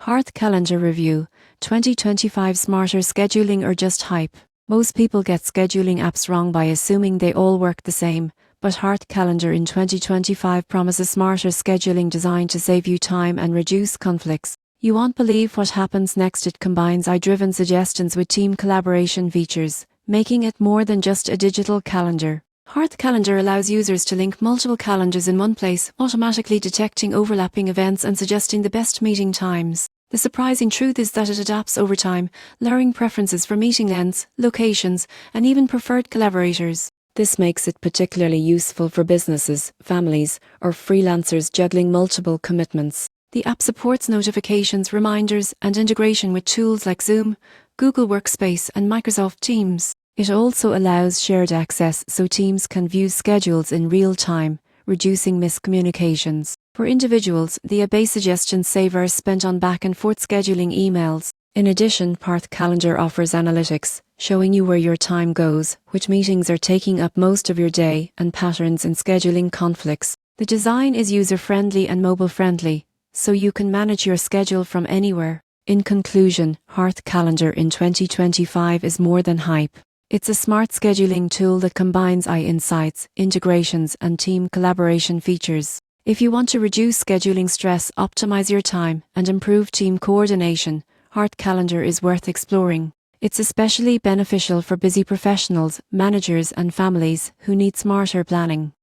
Hearth Calendar Review 2025 Smarter Scheduling or Just Hype? Most people get scheduling apps wrong by assuming they all work the same, but Hearth Calendar in 2025 promises smarter scheduling designed to save you time and reduce conflicts. You won't believe what happens next. It combines AI-driven suggestions with team collaboration features, making it more than just a digital calendar. Hearth Calendar allows users to link multiple calendars in one place, automatically detecting overlapping events and suggesting the best meeting times. The surprising truth is that it adapts over time, layering preferences for meeting lengths, locations, and even preferred collaborators. This makes it particularly useful for businesses, families, or freelancers juggling multiple commitments. The app supports notifications, reminders, and integration with tools like Zoom, Google Workspace, and Microsoft Teams. It also allows shared access so teams can view schedules in real time, reducing miscommunications. For individuals, the app suggestions save hours spent on back-and-forth scheduling emails. In addition, Hearth Calendar offers analytics, showing you where your time goes, which meetings are taking up most of your day, and patterns in scheduling conflicts. The design is user-friendly and mobile-friendly, so you can manage your schedule from anywhere. In conclusion, Hearth Calendar in 2025 is more than hype. It's a smart scheduling tool that combines AI insights, integrations, and team collaboration features. If you want to reduce scheduling stress, optimize your time, and improve team coordination, Hearth Calendar is worth exploring. It's especially beneficial for busy professionals, managers, and families who need smarter planning.